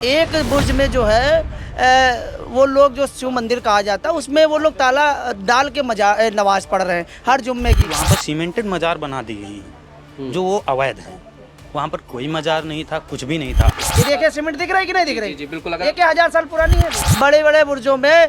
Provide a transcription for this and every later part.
एक बुर्ज में जो है वो लोग जो शिव मंदिर कहा जाता है उसमें वो लोग ताला डाल के नमाज पढ़ रहे हैं हर जुम्मे की। वहाँ पर सीमेंटेड मजार बना दी गई है जो वो अवैध है। वहाँ पर कोई मजार नहीं था, कुछ भी नहीं था। ये देखिए सीमेंट दिख रहा है कि नहीं दिख रही? जी बिल्कुल। ये क्या 1000 साल पुरानी है? बड़े बड़े बुर्जों में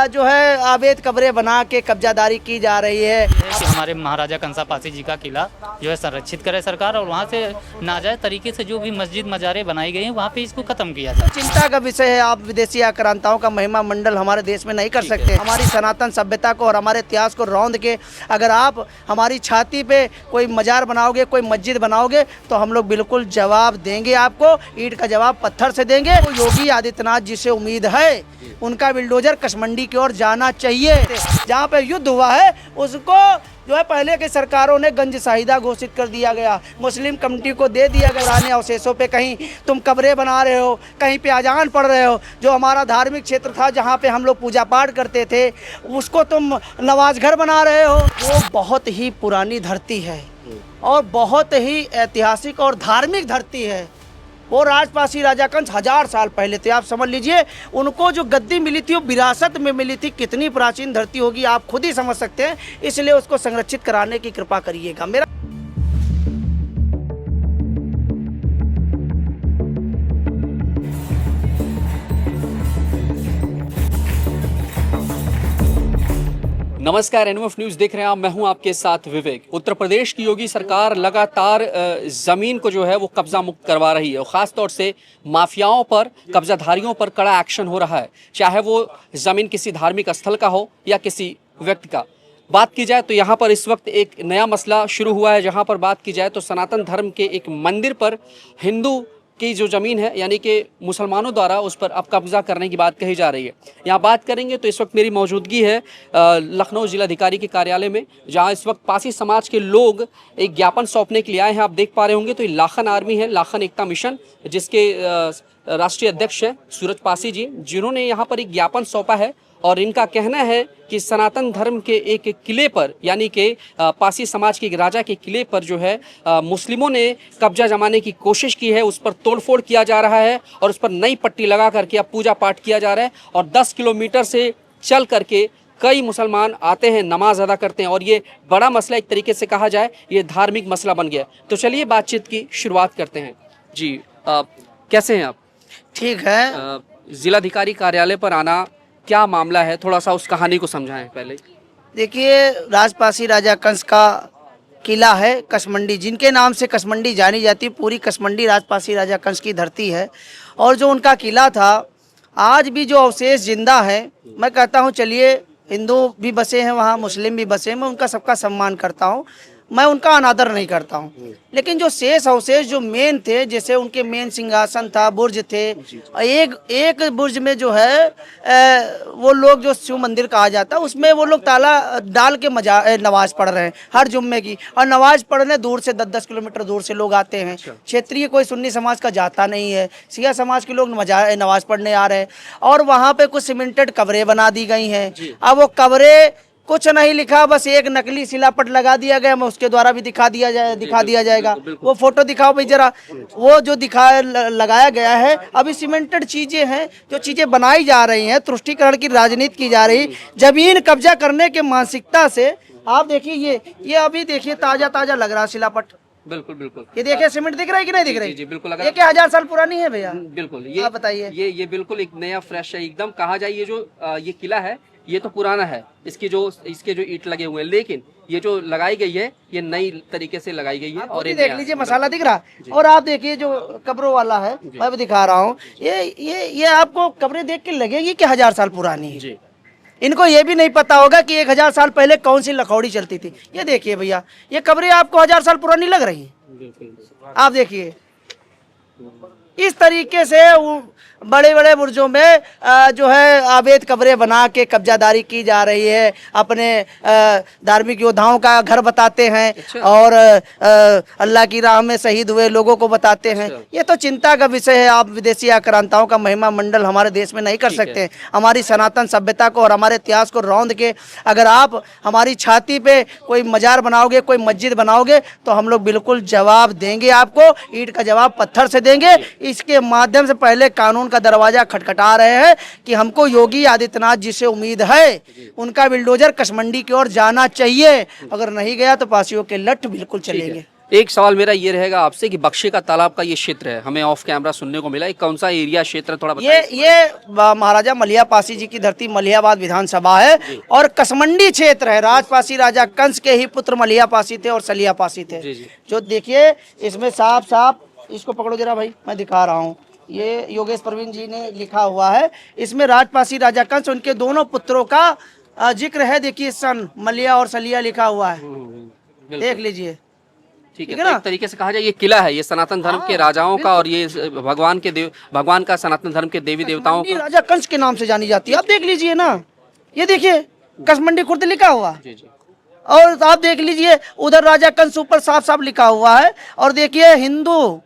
जो है अवैध कब्रें बना के कब्जादारी की जा रही है। कि हमारे महाराजा कंसापासी जी का किला जो है संरक्षित करे सरकार, और वहाँ से नाजायज तरीके से जो भी मस्जिद मजारे बनाई गई हैं वहाँ पे इसको खत्म किया जाए। चिंता का विषय है, आप विदेशी आक्रांताओं का महिमा मंडल हमारे देश में नहीं कर सकते। हमारी सनातन सभ्यता को और हमारे इतिहास को रौंद के अगर आप हमारी छाती पे कोई मजार बनाओगे, कोई मस्जिद बनाओगे तो हम लोग बिल्कुल जवाब देंगे आपको। ईंट का जवाब पत्थर से देंगे। तो योगी आदित्यनाथ जी से उम्मीद है उनका बिल्डोजर कसमंडी की ओर जाना चाहिए। जहाँ पे युद्ध हुआ है उसको जो है पहले की सरकारों ने गंज शाहिदा घोषित कर दिया गया, मुस्लिम कम्युनिटी को दे दिया गया। पुराने अवशेषों पे कहीं तुम कब्रें बना रहे हो, कहीं पे अजान पढ़ रहे हो। जो हमारा धार्मिक क्षेत्र था जहाँ पे हम लोग पूजा पाठ करते थे उसको तुम नवाज घर बना रहे हो। वो बहुत ही पुरानी धरती है और बहुत ही ऐतिहासिक और धार्मिक धरती है। वो राजपासी राजा कंस 1000 साल पहले थे। आप समझ लीजिए उनको जो गद्दी मिली थी वो विरासत में मिली थी। कितनी प्राचीन धरती होगी आप खुद ही समझ सकते हैं। इसलिए उसको संरक्षित कराने की कृपा करिएगा। मेरा नमस्कार, एनएमएफ न्यूज़ देख रहे हैं आप। मैं हूं आपके साथ विवेक। उत्तर प्रदेश की योगी सरकार लगातार ज़मीन को जो है वो कब्जा मुक्त करवा रही है और ख़ास तौर से माफियाओं पर, कब्जाधारियों पर कड़ा एक्शन हो रहा है, चाहे वो ज़मीन किसी धार्मिक स्थल का हो या किसी व्यक्ति का। बात की जाए तो यहाँ पर इस वक्त एक नया मसला शुरू हुआ है। जहाँ पर बात की जाए तो सनातन धर्म के एक मंदिर पर हिंदू की जो ज़मीन है यानी कि मुसलमानों द्वारा उस पर अब कब्जा करने की बात कही जा रही है। यहाँ बात करेंगे तो इस वक्त मेरी मौजूदगी है लखनऊ जिलाधिकारी के कार्यालय में, जहाँ इस वक्त पासी समाज के लोग एक ज्ञापन सौंपने के लिए आए हैं। आप देख पा रहे होंगे तो ये लाखन आर्मी है, लाखन एकता मिशन, जिसके राष्ट्रीय अध्यक्ष है सूरज पासी जी, जिन्होंने यहाँ पर एक ज्ञापन सौंपा है। और इनका कहना है कि सनातन धर्म के एक किले पर यानी कि पासी समाज के एक राजा के किले पर जो है मुस्लिमों ने कब्जा जमाने की कोशिश की है, उस पर तोड़फोड़ किया जा रहा है और उस पर नई पट्टी लगा करके अब पूजा पाठ किया जा रहा है। और 10 किलोमीटर से चल करके कई मुसलमान आते हैं, नमाज अदा करते हैं और ये बड़ा मसला, एक तरीके से कहा जाए ये धार्मिक मसला बन गया। तो चलिए बातचीत की शुरुआत करते हैं। जी कैसे हैं आप? ठीक है। जिलाधिकारी कार्यालय पर आना क्या मामला है, थोड़ा सा उस कहानी को समझाएं पहले। देखिए राजपासी राजा कंस का किला है कसमंडी, जिनके नाम से कसमंडी जानी जाती है। पूरी कसमंडी राजपासी राजा कंस की धरती है और जो उनका किला था आज भी जो अवशेष जिंदा है। मैं कहता हूँ चलिए हिंदू भी बसे हैं वहाँ, मुस्लिम भी बसे हैं, मैं उनका सबका सम्मान करता हूँ, मैं उनका अनादर नहीं करता हूँ। लेकिन जो शेष अवशेष जो मेन थे, जैसे उनके मेन सिंहासन था, बुर्ज थे, एक बुर्ज में जो है वो लोग जो शिव मंदिर कहा जाता है उसमें वो लोग ताला डाल के नमाज पढ़ रहे हैं हर जुम्मे की। और नमाज पढ़ने दूर से 10-10 किलोमीटर दूर से लोग आते हैं। क्षेत्रीय कोई सुन्नी समाज का जाता नहीं है, सिया समाज के लोग नमाज पढ़ने आ रहे हैं। और वहाँ पे कुछ सीमेंटेड कब्रें बना दी गई हैं। अब वो कब्रें कुछ नहीं लिखा, बस एक नकली शिलापट लगा दिया गया। मैं उसके द्वारा भी दिखा दिया जाएगा। वो फोटो दिखाओ भाई जरा, वो जो लगाया गया है। अभी सीमेंटेड चीजें हैं, जो चीजें बनाई जा रही हैं, तुष्टीकरण की राजनीति की जा रही, जमीन कब्जा करने के मानसिकता से। आप देखिए ये अभी देखिए ताजा लग रहा शिलापट। बिल्कुल बिल्कुल। ये देखिए सीमेंट दिख रहा है कि नहीं दिख रही? जी बिल्कुल। ये क्या 1000 साल पुरानी है भैया? बिल्कुल। आप बताइए। ये बिल्कुल एक नया फ्रेश है एकदम। कहा जाए ये जो ये किला है ये तो पुराना है, इसके जो ईंट लगे हुए हैं, लेकिन ये जो लगाई गई है ये नई तरीके से लगाई गई है। और ये देख लीजिए मसाला दिख रहा है। और आप देखिए जो कब्रों वाला है, मैं भी दिखा रहा हूँ। ये आपको कब्रें देख के लगेगी कि 1000 साल पुरानी है। जी। इनको ये भी नहीं पता होगा कि 1000 साल पहले कौन सी लखौड़ी चलती थी। ये देखिए भैया, ये कब्रें आपको 1000 साल पुरानी लग रही है। आप देखिए इस तरीके से बड़े बड़े बुर्जों में जो है अवैध कब्रें बना के कब्जादारी की जा रही है। अपने धार्मिक योद्धाओं का घर बताते हैं। अच्छा। और अल्लाह की राह में शहीद हुए लोगों को बताते हैं। अच्छा। ये तो चिंता का विषय है। आप विदेशी आक्रांताओं का महिमा मंडल हमारे देश में नहीं कर सकते। हमारी सनातन सभ्यता को और हमारे इतिहास को रौंद के अगर आप हमारी छाती पे कोई मजार बनाओगे, कोई मस्जिद बनाओगे तो हम लोग बिल्कुल जवाब देंगे आपको। ईंट का जवाब पत्थर से देंगे। इसके माध्यम से पहले कानून उनका दरवाजा खटखटा रहे हैं कि हमको योगी आदित्यनाथ जी से उम्मीद है, उनका बिल्डोजर कसमंडी की ओर जाना चाहिए। अगर नहीं गया तो पासियों के लठ बिल्कुल चलेंगे। एक सवाल मेरा ये रहेगा आपसे कि बख्शे का तालाब का ये क्षेत्र है, हमें ऑफ कैमरा सुनने को मिला, ये कौन सा एरिया क्षेत्र है, थोड़ा बताइए। ये महाराजा मलिया पासी जी की धरती मलियाबाद विधानसभा है और कसमंडी क्षेत्र है। राजपासी राजा कंस के ही पुत्र मलिया पासी थे और सलिया पासी थे। जो देखिए इसमें साफ साफ, इसको पकड़ो जरा भाई, मैं दिखा रहा हूँ, ये योगेश प्रवीण जी ने लिखा हुआ है। इसमें राजपासी राजा कंस, उनके दोनों पुत्रों का जिक्र है। देखिए सन मलिया और सलिया लिखा हुआ है, देख लीजिए। ठीक है, तो एक तरीके से कहा जाए ये किला है, ये सनातन धर्म के राजाओं का और ये भगवान का सनातन धर्म के देवी देवताओं का राजा कंस के नाम से जानी जाती है। आप देख लीजिए ना, ये देखिए कसमंडी खुर्द लिखा हुआ। और आप देख लीजिए उधर राजा कंस ऊपर साफ साफ लिखा हुआ है। और देखिए हिंदू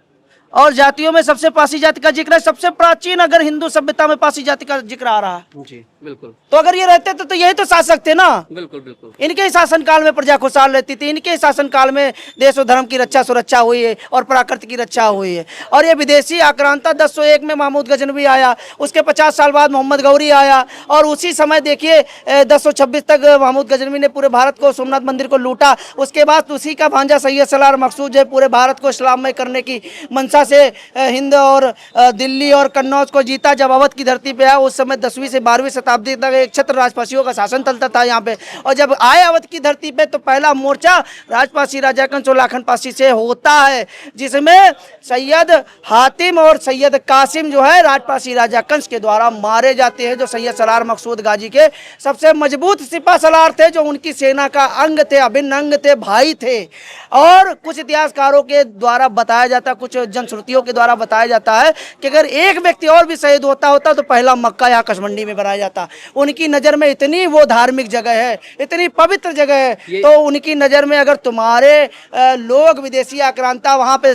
और जातियों में सबसे पासी जाति का जिक्र है। सबसे प्राचीन अगर हिंदू सभ्यता में पासी जाति का जिक्र आ रहा है जी बिल्कुल, तो अगर ये रहते तो यही तो शासक थे ना। बिल्कुल बिल्कुल, इनके ही शासन काल में प्रजा खुशहाल रहती थी, इनके ही शासन काल में देश और धर्म की रक्षा सुरक्षा हुई है और प्राकृत की रक्षा हुई है। और ये विदेशी आक्रांता 1001 में महमूद गजनवी आया, उसके 50 साल बाद मोहम्मद गौरी आया और उसी समय देखिए 1026 तक महमूद गजनवी ने पूरे भारत को, सोमनाथ मंदिर को लूटा। उसके बाद उसी का भांजा सैयद सलार मकसूद जो पूरे भारत को इस्लाममय करने की मंशा से हिंद और दिल्ली और कन्नौज को जीता। जब अवध की धरती पे आया उस समय 10वीं से 12वीं शताब्दी तक एक छत्र राजपासियों का शासन चलता था यहाँ पे। और जब आए अवध की धरती पे तो पहला मोर्चा राजपासी राजा कंस और लाखन पासी से होता है, जिसमें सैयद हातिम और सैयद कासिम जो है राजपासी राजा कंस के द्वारा मारे जाते हैं, जो सैयद सलार मकसूद गाजी के सबसे मजबूत सिपा सलार थे, जो उनकी सेना का अंग थे, अभिन्न अंग थे, भाई थे। और कुछ इतिहासकारों के द्वारा बताया जाता, कुछ जनश्रुतियों के द्वारा बताया जाता है कि अगर एक व्यक्ति और भी शहीद होता तो पहला मक्का यहाँ कसमंडी में बनाया जाता। उनकी नज़र में इतनी वो धार्मिक जगह है, इतनी पवित्र जगह है, तो उनकी नज़र में अगर तुम्हारे लोग विदेशी आक्रांता वहाँ पे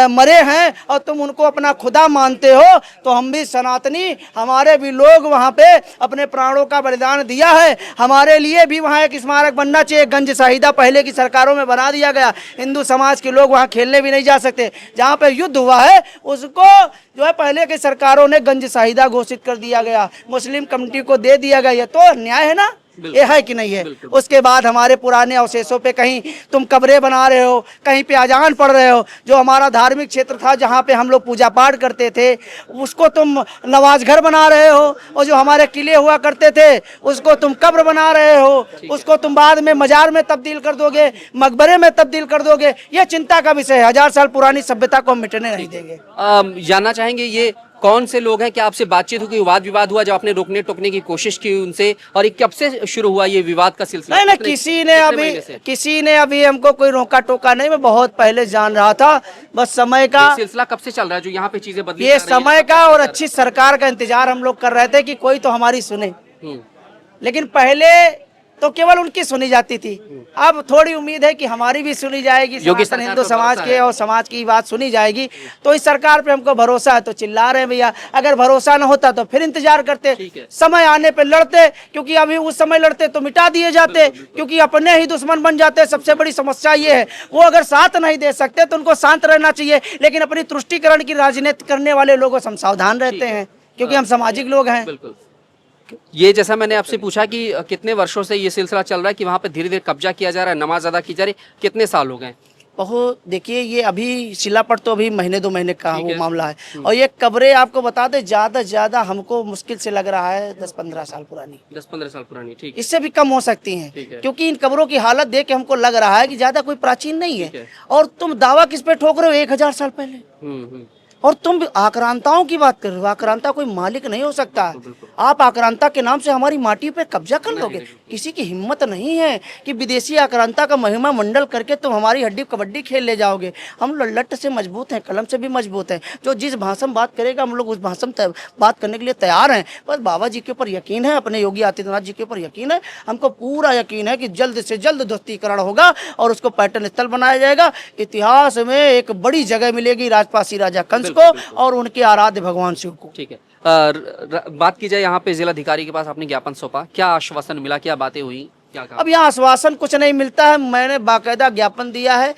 मरे हैं और तुम उनको अपना खुदा मानते हो, तो हम भी सनातनी, हमारे भी लोग वहाँ पे अपने प्राणों का बलिदान दिया है, हमारे लिए भी वहाँ एक स्मारक बनना चाहिए। गंज शाहिदा पहले की सरकारों में बना दिया गया, हिंदू समाज के लोग वहाँ खेलने भी नहीं जा सकते। जहाँ पे युद्ध हुआ है उसको जो है पहले की सरकारों ने गंज शाहिदा घोषित कर दिया गया, मुस्लिम कम्युनिटी को दे दिया गया। ये तो न्याय है ना, ये है कि नहीं है। उसके बाद हमारे पुराने अवशेषों पे कहीं तुम कब्रें बना रहे हो, कहीं पे अजान पढ़ रहे हो। जो हमारा धार्मिक क्षेत्र था जहाँ पे हम लोग पूजा पाठ करते थे उसको तुम नवाज घर बना रहे हो, और जो हमारे किले हुआ करते थे उसको तुम कब्र बना रहे हो, उसको तुम बाद में मजार में तब्दील कर दोगे, मकबरे में तब्दील कर दोगे। ये चिंता का विषय है। 1000 साल पुरानी सभ्यता को हम मिटने नहीं देंगे। जानना चाहेंगे ये कौन से लोग हैं, क्या आपसे बातचीत हुई, वाद विवाद हुआ जब आपने रोकने टोकने की कोशिश की उनसे, और ये कब से शुरू हुआ ये विवाद का सिलसिला? नहीं, किसी ने अभी हमको कोई रोका टोका नहीं। मैं बहुत पहले जान रहा था, बस समय का सिलसिला कब से चल रहा है जो यहाँ पे चीजें बदली? ये समय का और अच्छी सरकार का इंतजार हम लोग कर रहे थे कि कोई तो हमारी सुने। लेकिन पहले तो केवल उनकी सुनी जाती थी, अब थोड़ी उम्मीद है कि हमारी भी सुनी जाएगी, सनातन हिंदू समाज के और समाज की बात सुनी जाएगी। तो इस सरकार पे हमको भरोसा है, तो चिल्ला रहे हैं भैया। अगर भरोसा न होता तो फिर इंतजार करते, समय आने पे लड़ते, क्योंकि अभी उस समय लड़ते तो मिटा दिए जाते, क्योंकि अपने ही दुश्मन बन जाते। सबसे बड़ी समस्या ये है, वो अगर साथ नहीं दे सकते तो उनको शांत रहना चाहिए, लेकिन अपनी तुष्टीकरण की राजनीति करने वाले लोगों से हम सावधान रहते हैं, क्योंकि हम सामाजिक लोग हैं। ये जैसा मैंने आपसे पूछा कि कितने वर्षों से ये सिलसिला चल रहा है कि वहाँ पे धीरे धीरे कब्जा किया जा रहा है, नमाज अदा की जा रही, कितने साल हो गए? बहुत देखिए, ये अभी शिलापट तो अभी महीने 2 महीने का वो मामला है। और ये कब्रें आपको बता दें ज्यादा से ज्यादा हमको मुश्किल से लग रहा है 10-15 साल पुरानी। 10-15 साल पुरानी, ठीक है। इससे भी कम हो सकती हैं, क्योंकि इन कब्रों की हालत देख के हमको लग रहा है कि ज्यादा कोई प्राचीन नहीं है। और तुम दावा किस पे ठोक रहे हो? 1000 साल पहले। और तुम आक्रांताओं की बात कर रहे हो। आक्रांता कोई मालिक नहीं हो सकता। आप आक्रांता के नाम से हमारी माटी पे कब्जा कर लोगे? किसी की हिम्मत नहीं है कि विदेशी आक्रांता का महिमा मंडल करके तुम हमारी हड्डी कबड्डी खेल ले जाओगे। हम लट्ट से मजबूत हैं, कलम से भी मजबूत हैं। जो जिस भाषा में बात करेगा हम लोग उस भाषा में बात करने के लिए तैयार हैं। बस बाबा जी के ऊपर यकीन है, अपने योगी आदित्यनाथ जी के ऊपर यकीन है। हमको पूरा यकीन है कि जल्द से जल्द ध्वस्तीकरण होगा और उसको पर्यटन स्थल बनाया जाएगा। इतिहास में एक बड़ी जगह मिलेगी राजपासी राजा कंस को और उनके आराध्य भगवान शिव को। ठीक है। बात की जाए यहाँ पे जिलाधिकारी के पास आपने ज्ञापन सौंपा, क्या आश्वासन मिला, क्या बातें हुई, क्या कहा? अब यहाँ आश्वासन कुछ नहीं मिलता है। मैंने बाकायदा ज्ञापन दिया है।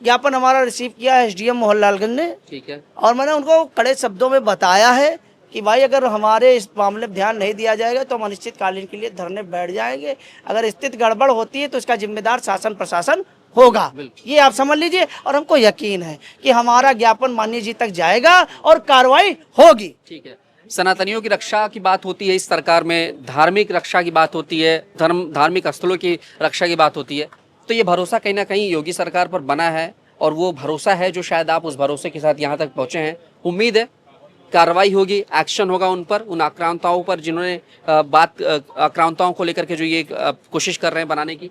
ज्ञापन हमारा रिसीव किया है SDM मोहनलालगंज ने। ठीक है। और मैंने उनको कड़े शब्दों में बताया है कि भाई अगर हमारे इस मामले में ध्यान नहीं दिया जाएगा तो हम अनिश्चितकालीन के लिए धरने बैठ जाएंगे। अगर स्थिति गड़बड़ होती है तो इसका जिम्मेदार शासन प्रशासन होगा, ये आप समझ लीजिए। और हमको यकीन है कि हमारा ज्ञापन माननीय जी तक जाएगा और कार्रवाई होगी। ठीक है, सनातनियों की रक्षा की बात होती है इस सरकार में, धार्मिक रक्षा की बात होती है, धार्मिक स्थलों की रक्षा की बात होती है, तो ये भरोसा कहीं ना कहीं योगी सरकार पर बना है और वो भरोसा है जो शायद आप उस भरोसे के साथ यहाँ तक पहुँचे हैं। उम्मीद है कार्रवाई होगी, एक्शन होगा उन पर, उन आक्रांताओं पर जिन्होंने आक्रांताओं को लेकर के जो ये कोशिश कर रहे हैं बनाने की।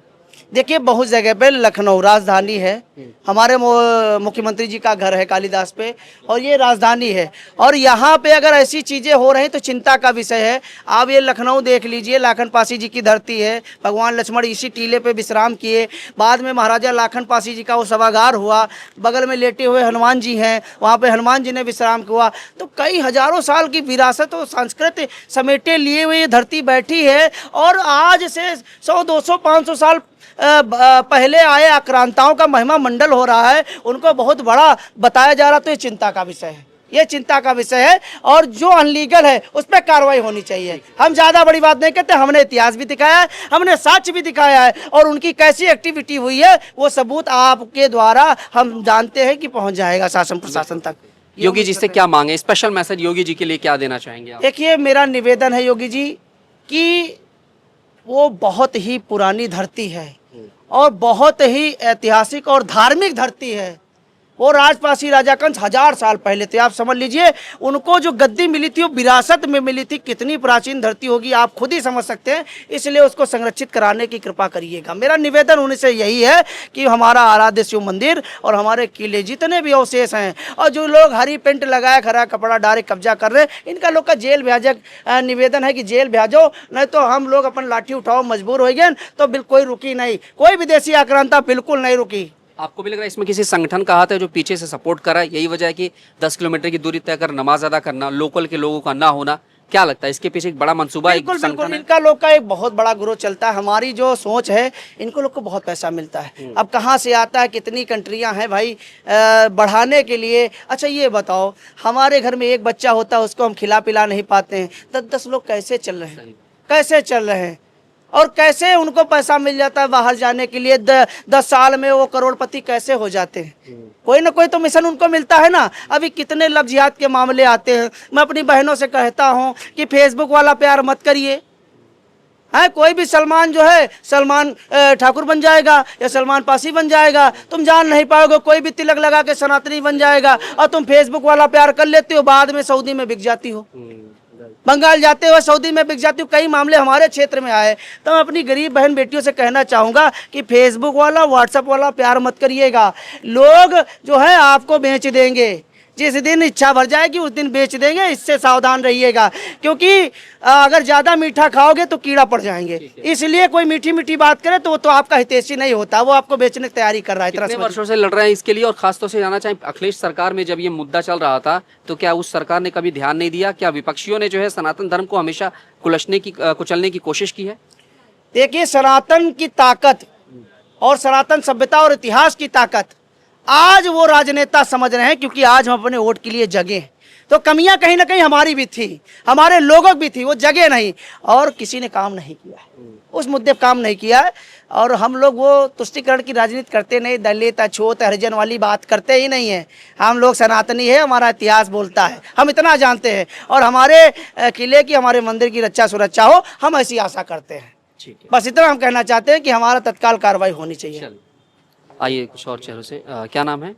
देखिए बहुत जगह पे, लखनऊ राजधानी है, हमारे मुख्यमंत्री जी का घर है कालीदास पे, और ये राजधानी है, और यहाँ पे अगर ऐसी चीज़ें हो रही तो चिंता का विषय है। आप ये लखनऊ देख लीजिए, लाखन पासी जी की धरती है, भगवान लक्ष्मण इसी टीले पे विश्राम किए, बाद में महाराजा लाखन पासी जी का वो सभागार हुआ, बगल में लेटे हुए हनुमान जी हैं, वहाँ पे हनुमान जी ने विश्राम हुआ। तो कई हजारों साल की विरासत और संस्कृति समेटे लिए हुए ये धरती बैठी है, और आज से 100, 200, 500 साल पहले आए आक्रांताओं का महिमा मंडल हो रहा है, उनको बहुत बड़ा बताया जा रहा। तो ये चिंता का विषय है, ये चिंता का विषय है, और जो अनलीगल है उस पर कार्रवाई होनी चाहिए। हम ज़्यादा बड़ी बात नहीं कहते, हमने इतिहास भी दिखाया है, हमने साक्ष्य भी दिखाया है, और उनकी कैसी एक्टिविटी हुई है वो सबूत आपके द्वारा हम जानते हैं कि पहुंच जाएगा शासन प्रशासन तक। योगी जी से क्या मांगे, स्पेशल मैसेज योगी जी के लिए क्या देना चाहेंगे आप? देखिए मेरा निवेदन है योगी जी कि वो बहुत ही पुरानी धरती है और बहुत ही ऐतिहासिक और धार्मिक धरती है। वो राजपासी राजा कंस 1000 साल पहले थे। आप समझ लीजिए उनको जो गद्दी मिली थी वो विरासत में मिली थी, कितनी प्राचीन धरती होगी आप खुद ही समझ सकते हैं। इसलिए उसको संरक्षित कराने की कृपा करिएगा। मेरा निवेदन उन्हीं से यही है कि हमारा आराध्य शिव मंदिर और हमारे किले जितने भी अवशेष हैं, और जो लोग हरी पेंट लगाए हरा कपड़ा डाले कब्जा कर रहे हैं, इनका लोग का जेल भेजक निवेदन है कि जेल भेजो, नहीं तो हम लोग अपन लाठी उठाओ मजबूर हो गए। तो बिल्कुल कोई रुकी नहीं, कोई विदेशी आक्रांता बिल्कुल नहीं रुकी। आपको भी लग रहा है इसमें किसी संगठन का हाथ है जो पीछे से सपोर्ट कर रहा है? यही वजह है कि 10 किलोमीटर की दूरी तय कर नमाज अदा करना, लोकल के लोगों का ना होना, क्या लगता है इसके पीछे एक बड़ा मंसूबा है? बिल्कुल बिल्कुल, इनका लोग का एक बहुत बड़ा ग्रोथ चलता है। हमारी जो सोच है, इनको लोग को बहुत पैसा मिलता है। अब कहाँ से आता है, कितनी कंट्रियां हैं भाई बढ़ाने के लिए। अच्छा ये बताओ, हमारे घर में एक बच्चा होता है, उसको हम खिला पिला नहीं पाते हैं, 10-10 लोग कैसे चल रहे हैं, कैसे चल रहे हैं, और कैसे उनको पैसा मिल जाता है बाहर जाने के लिए। 10 साल में वो करोड़पति कैसे हो जाते हैं? कोई ना कोई तो मिशन उनको मिलता है ना। अभी कितने लव जिहाद के मामले आते हैं। मैं अपनी बहनों से कहता हूँ कि फेसबुक वाला प्यार मत करिए। है कोई भी सलमान जो है, सलमान ठाकुर बन जाएगा या सलमान पासी बन जाएगा, तुम जान नहीं पाओगे। कोई भी तिलक लगा के सनातनी बन जाएगा, और तुम फेसबुक वाला प्यार कर लेते हो, बाद में सऊदी में बिक जाती हो, बंगाल जाते हो सऊदी में बिक जाती हो। कई मामले हमारे क्षेत्र में आए। तो मैं अपनी गरीब बहन बेटियों से कहना चाहूँगा कि फेसबुक वाला व्हाट्सएप वाला प्यार मत करिएगा। लोग जो है आपको बेच देंगे, जिस दिन इच्छा भर जाएगी उस दिन बेच देंगे। इससे सावधान रहिएगा, क्योंकि अगर ज़्यादा मीठा खाओगे तो कीड़ा पड़ जाएंगे। इसलिए कोई मीठी मीठी बात करे तो आपका हितैषी नहीं होता, वो आपको बेचने की तैयारी कर रहा है। कितने वर्षों से लड़ रहे हैं इसके लिए? और खासतौर से जानना चाहें, अखिलेश सरकार में जब ये मुद्दा चल रहा था तो क्या उस सरकार ने कभी ध्यान नहीं दिया? क्या विपक्षियों ने जो है सनातन धर्म को हमेशा कुचलने की कोशिश की है? देखिए सनातन की ताकत और सनातन सभ्यता और इतिहास की ताकत आज वो राजनेता समझ रहे हैं, क्योंकि आज हम अपने वोट के लिए जगे। तो कमियां कहीं ना कहीं हमारी भी थी, हमारे लोगों की भी थी, वो जगे नहीं और किसी ने काम नहीं किया है, उस मुद्दे पर काम नहीं किया है। और हम लोग वो तुष्टीकरण की राजनीति करते नहीं, दलित अछूत हरिजन वाली बात करते ही नहीं है। हम लोग सनातनी है, हमारा इतिहास बोलता है, हम इतना जानते हैं, और हमारे किले की हमारे मंदिर की रक्षा सुरक्षा हो, हम ऐसी आशा करते हैं। बस इतना हम कहना चाहते हैं कि हमारा तत्काल कार्रवाई होनी चाहिए। आइए कुछ और चेहरों से, क्या नाम है?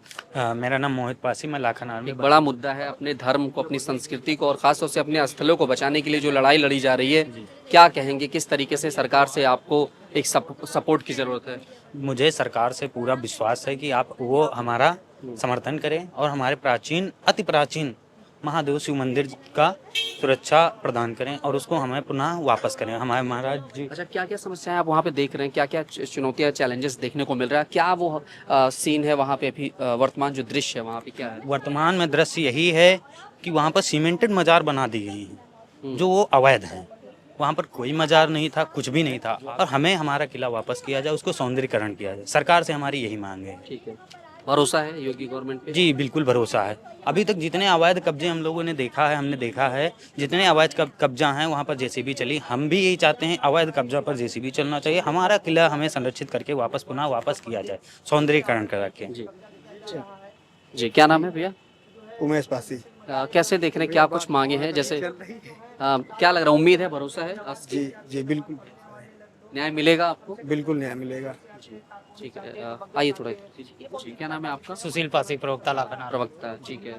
मेरा नाम मोहित पासी, मैं लाखन आर्मी। एक बड़ा मुद्दा है अपने धर्म को, अपनी संस्कृति को और खासतौर से अपने स्थलों को बचाने के लिए जो लड़ाई लड़ी जा रही है, क्या कहेंगे? किस तरीके से सरकार से आपको एक सपोर्ट की जरूरत है? मुझे सरकार से पूरा विश्वास है कि आप वो हमारा समर्थन करें और हमारे प्राचीन अति प्राचीन महादेव शिव मंदिर का सुरक्षा प्रदान करें और उसको हमें पुनः वापस करें। हमारे महाराज जी। अच्छा, क्या क्या समस्याएं आप वहाँ पे देख रहे हैं? क्या क्या चुनौतियां चैलेंजेस देखने को मिल रहा है? क्या वो सीन है वहाँ पे अभी? वर्तमान जो दृश्य है वहाँ पे क्या है? वर्तमान में दृश्य यही है कि वहाँ पर सीमेंटेड मजार बना दी गई हैं जो वो अवैध हैं। वहाँ पर कोई मजार नहीं था, कुछ भी नहीं था, और हमें हमारा किला वापस किया जाए, उसको सौंदर्यीकरण किया जाए। सरकार से हमारी यही मांग है। ठीक है। भरोसा है योगी गवर्नमेंट पे? जी बिल्कुल भरोसा है। अभी तक जितने अवैध कब्जे हम लोगों ने देखा है, हमने देखा है, जितने अवैध कब्जा हैं वहाँ पर जेसीबी चली। हम भी यही चाहते हैं अवैध कब्जा पर जेसीबी चलना चाहिए। हमारा किला हमें संरक्षित करके पुनः वापस किया जाए, सौंदर्यीकरण करा के। जी जी, क्या नाम है भैया? उमेश पासी। कैसे देख रहे हैं, क्या कुछ मांगे हैं? जैसे क्या लग रहा है, उम्मीद है, भरोसा है आपकी? जी जी बिल्कुल, न्याय मिलेगा आपको? बिल्कुल न्याय मिलेगा। जी ठीक है, आइए थोड़ा जी, क्या नाम है आपका? सुशील पासी, प्रवक्ता लाखनार। प्रवक्ता, ठीक है।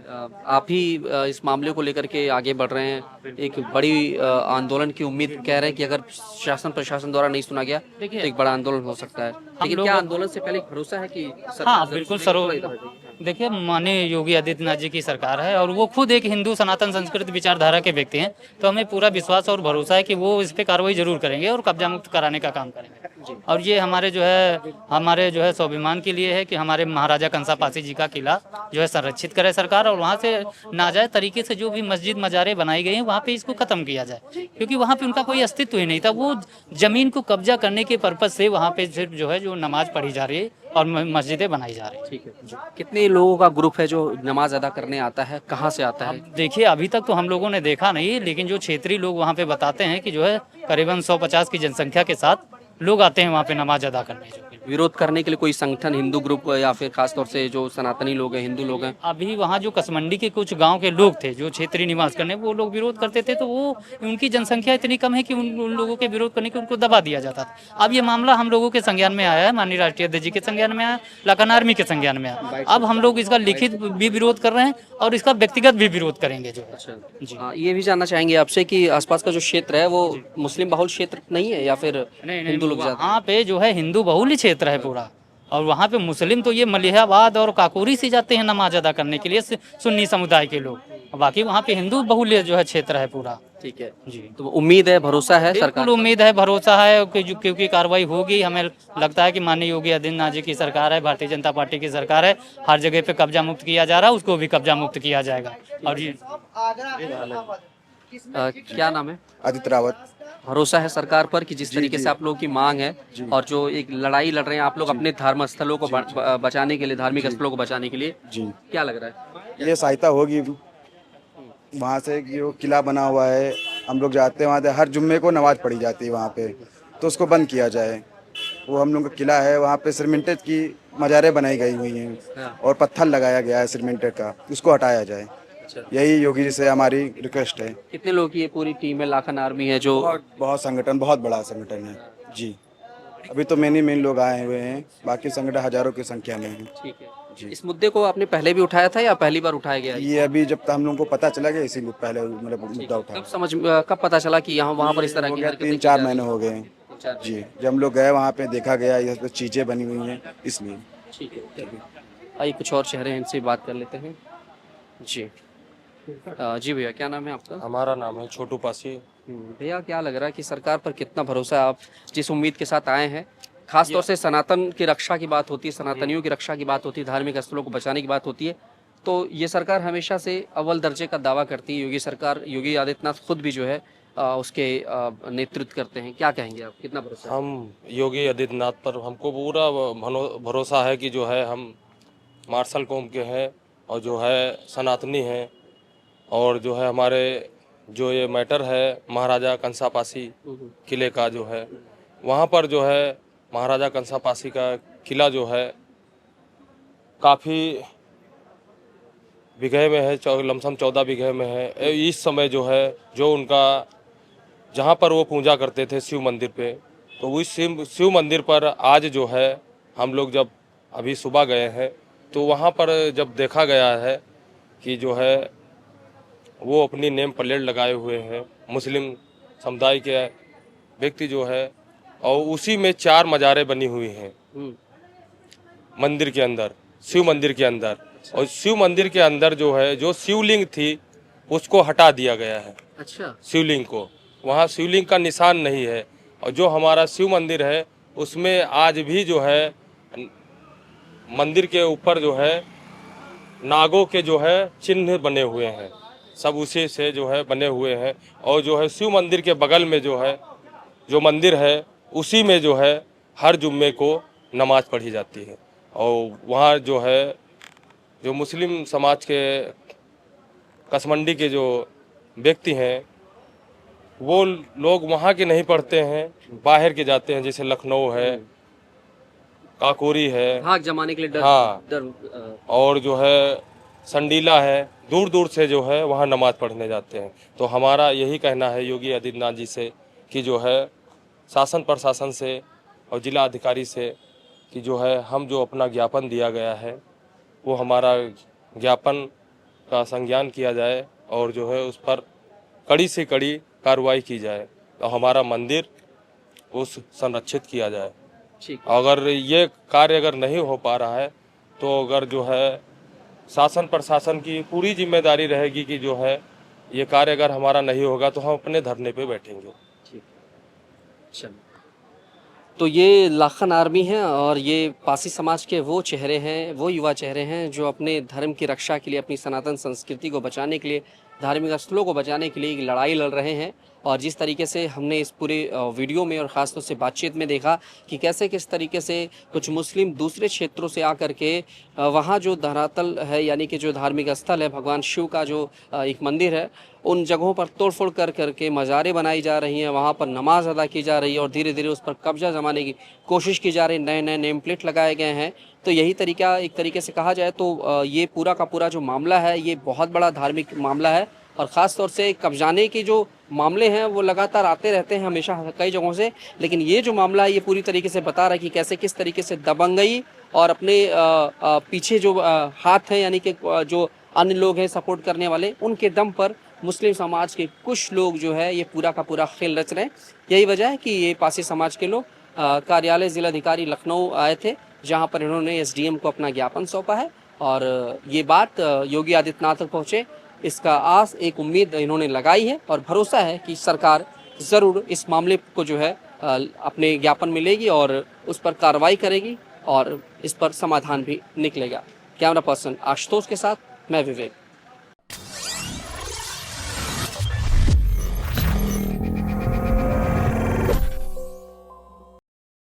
आप ही इस मामले को लेकर के आगे बढ़ रहे हैं। एक बड़ी आंदोलन की उम्मीद कह रहे हैं कि अगर शासन प्रशासन द्वारा नहीं सुना गया तो एक बड़ा आंदोलन हो सकता है, लेकिन क्या आंदोलन से पहले भरोसा है कि हाँ बिल्कुल देखिए, माननीय योगी आदित्यनाथ जी की सरकार है और वो खुद एक हिंदू सनातन संस्कृति विचारधारा के व्यक्ति हैं, तो हमें पूरा विश्वास और भरोसा है कि वो इस पे कार्रवाई जरूर करेंगे और कब्जा मुक्त कराने का काम करेंगे। और ये हमारे जो है स्वाभिमान के लिए है कि हमारे महाराजा कंसा पासी जी का किला जो है संरक्षित करे सरकार, और वहाँ से नाजायज तरीके से जो भी मस्जिद मजारे बनाई गई हैं वहाँ पे इसको खत्म किया जाए, क्योंकि वहाँ पे उनका कोई अस्तित्व ही नहीं था। वो जमीन को कब्जा करने के पर्पज से वहाँ पे सिर्फ जो है जो नमाज पढ़ी जा रही है और मस्जिदें बनाई जा रही है। ठीक है। कितने लोगों का ग्रुप है जो नमाज अदा करने आता है, कहाँ से आता है? देखिए, अभी तक तो हम लोगों ने देखा नहीं, लेकिन जो क्षेत्रीय लोग वहाँ पे बताते हैं कि जो है करीबन 150 की जनसंख्या के साथ लोग आते हैं वहाँ पे नमाज अदा करने। जो विरोध करने के लिए कोई संगठन, हिंदू ग्रुप या फिर खासतौर से जो सनातनी लोग हैं, हिंदू लोग हैं? अभी वहाँ जो कसमंडी के कुछ गांव के लोग थे जो क्षेत्रीय निवास करने, वो लोग विरोध करते थे, तो वो उनकी जनसंख्या इतनी कम है कि उन लोगों के विरोध करने के उनको दबा दिया जाता था। अब ये मामला हम लोगों के संज्ञान में आया है, माननीय राष्ट्रीय अध्यक्ष जी के संज्ञान में आया, लखन आर्मी के संज्ञान में आया। अब हम लोग इसका लिखित भी विरोध कर रहे हैं और इसका व्यक्तिगत भी विरोध करेंगे। जो अच्छा जी, ये भी जानना चाहेंगे आपसे कि आसपास का जो क्षेत्र है वो मुस्लिम बहुल क्षेत्र नहीं है या फिर हिंदू लोग ज्यादा? वहाँ पे जो है हिंदू बहुल क्षेत्र है पूरा, और वहाँ पे मुस्लिम तो ये मलिहाबाद और काकोरी से जाते हैं नमाज अदा करने के लिए, सुन्नी समुदाय के लोग। बाकी वहाँ पे हिंदू बहुल्य जो है क्षेत्र है पूरा। ठीक है जी, तो उम्मीद है, भरोसा है सरकार? बिल्कुल उम्मीद है, भरोसा है कि क्योंकि कार्रवाई होगी। हमें लगता है कि माननीय योगी आदित्यनाथ जी की सरकार है, भारतीय जनता पार्टी की सरकार है, हर जगह पे कब्जा मुक्त किया जा रहा है, उसको भी कब्जा मुक्त किया जाएगा। और ये क्या नाम है? आदित्य रावत। भरोसा है सरकार पर कि जिस तरीके से आप लोगों की मांग है और जो एक लड़ाई लड़ रहे हैं आप लोग अपने धर्म स्थलों को बचाने के लिए, धार्मिक स्थलों को बचाने के लिए, जी क्या लग रहा है? ये सहायता होगी वहाँ से, जो किला बना हुआ है, हम लोग जाते हैं वहाँ से, हर जुम्मे को नमाज पढ़ी जाती है वहाँ पे, तो उसको बंद किया जाए। वो हम लोग का किला है, वहाँ पे सीमेंटेड की मज़ारें बनाई गई हुई हैं और पत्थर लगाया गया है सीमेंटेड का, उसको हटाया जाए। यही योगी जी से हमारी रिक्वेस्ट है। कितने लोग की ये पूरी टीम है? लाखन आर्मी है जो बहुत संगठन, बहुत बड़ा संगठन है जी। अभी तो मेन लोग आए हुए हैं, बाकी संगठन हजारों की संख्या में है। ठीक है जी। इस मुद्दे को आपने पहले भी उठाया था या पहली बार उठाया गया? ये अभी जब तक हम लोगों को पता चला गया, इसीलिए पहले मतलब मुद्दा उठाया। कब पता चला कि यहाँ वहाँ पर इस तरह की 3-4 महीने हो गए जी। जब हम लोग गए वहाँ पे देखा गया ये चीजें बनी हुई हैं, इसलिए। ठीक है, आइए कुछ और चेहरे हैं, इनसे बात कर लेते हैं। जी जी भैया, क्या नाम है आपका? हमारा नाम है छोटू पासी। भैया, क्या लग रहा है कि सरकार पर कितना भरोसा है? आप जिस उम्मीद के साथ आए हैं, खास तौर से सनातन की रक्षा की बात होती है, सनातनियों की रक्षा की बात होती है, धार्मिक स्थलों को बचाने की बात होती है, तो ये सरकार हमेशा से अव्वल दर्जे का दावा करती है। योगी सरकार, योगी आदित्यनाथ खुद भी जो है उसके नेतृत्व करते हैं। क्या कहेंगे आप, कितना भरोसा? हम योगी आदित्यनाथ पर हमको पूरा भरोसा है कि जो है हम मार्शल कौम के हैं और जो है सनातनी हैं, और जो है हमारे जो ये मैटर है महाराजा कंसा पासी किले का जो है, वहाँ पर जो है महाराजा कंसा पासी का किला जो है काफ़ी बीघे में है, लमसम 14 बीघे में है। इस समय जो है जो उनका जहाँ पर वो पूजा करते थे शिव मंदिर पे, तो उस शिव मंदिर पर आज जो है हम लोग जब अभी सुबह गए हैं तो वहाँ पर जब देखा गया है कि जो है वो अपनी नेम प्लेट लगाए हुए हैं मुस्लिम समुदाय के व्यक्ति जो है, और उसी में 4 मज़ारें बनी हुई हैं मंदिर के अंदर, शिव मंदिर के अंदर। और शिव मंदिर के अंदर जो है जो शिवलिंग थी उसको हटा दिया गया है। अच्छा, शिवलिंग को, वहाँ शिवलिंग का निशान नहीं है, और जो हमारा शिव मंदिर है उसमें आज भी जो है मंदिर के ऊपर जो है नागों के जो है चिन्ह बने हुए हैं, सब उसी से जो है बने हुए हैं। और जो है शिव मंदिर के बगल में जो है जो मंदिर है उसी में जो है हर जुम्मे को नमाज पढ़ी जाती है। और वहाँ जो है जो मुस्लिम समाज के कसमंडी के जो व्यक्ति हैं वो लोग वहाँ के नहीं पढ़ते हैं, बाहर के जाते हैं, जैसे लखनऊ है, काकोरी है, भाग जमाने के लिए डर, हाँ। डर और जो है संडीला है, दूर दूर से जो है वहाँ नमाज पढ़ने जाते हैं। तो हमारा यही कहना है योगी आदित्यनाथ जी से कि जो है शासन प्रशासन से और जिला अधिकारी से कि जो है हम जो अपना ज्ञापन दिया गया है वो हमारा ज्ञापन का संज्ञान किया जाए और जो है उस पर कड़ी से कड़ी कार्रवाई की जाए और हमारा मंदिर उस संरक्षित किया जाए। ठीक। अगर ये कार्य अगर नहीं हो पा रहा है तो अगर जो है शासन प्रशासन की पूरी जिम्मेदारी रहेगी कि जो है ये कार्य अगर हमारा नहीं होगा तो हम अपने धरने पे बैठेंगे। चलो, तो ये लाखन आर्मी है और ये पासी समाज के वो चेहरे हैं, वो युवा चेहरे हैं जो अपने धर्म की रक्षा के लिए, अपनी सनातन संस्कृति को बचाने के लिए, धार्मिक स्थलों को बचाने के लिए एक लड़ाई लड़ रहे हैं। और जिस तरीके से हमने इस पूरे वीडियो में और ख़ासतौर से बातचीत में देखा कि कैसे किस तरीके से कुछ मुस्लिम दूसरे क्षेत्रों से आकर के वहाँ जो धरातल है, यानी कि जो धार्मिक स्थल है, भगवान शिव का जो एक मंदिर है, उन जगहों पर तोड़फोड़ कर करके मज़ारें बनाई जा रही हैं, वहाँ पर नमाज अदा की जा रही है और धीरे धीरे उस पर कब्जा जमाने की कोशिश की जा रही है। नए नए नेम प्लेट लगाए गए हैं। तो यही तरीका, एक तरीके से कहा जाए तो ये पूरा का पूरा जो मामला है ये बहुत बड़ा धार्मिक मामला है। और ख़ास तौर से कब्जाने के जो मामले हैं वो लगातार आते रहते हैं हमेशा कई जगहों से, लेकिन ये जो मामला है ये पूरी तरीके से बता रहा है कि कैसे किस तरीके से दबंगई और अपने पीछे जो हाथ हैं, यानी कि जो अन्य लोग हैं सपोर्ट करने वाले, उनके दम पर मुस्लिम समाज के कुछ लोग जो है ये पूरा का पूरा खेल रच रहे हैं। यही वजह है कि ये पासी समाज के लोग कार्यालय जिलाधिकारी लखनऊ आए थे, जहाँ पर इन्होंने एसडीएम को अपना ज्ञापन सौंपा है और ये बात योगी आदित्यनाथ तक पहुँचे, इसका आस, एक उम्मीद इन्होंने लगाई है और भरोसा है कि सरकार ज़रूर इस मामले को जो है अपने ज्ञापन में लेगी और उस पर कार्रवाई करेगी और इस पर समाधान भी निकलेगा। कैमरा पर्सन आशुतोष के साथ मैं विवेक।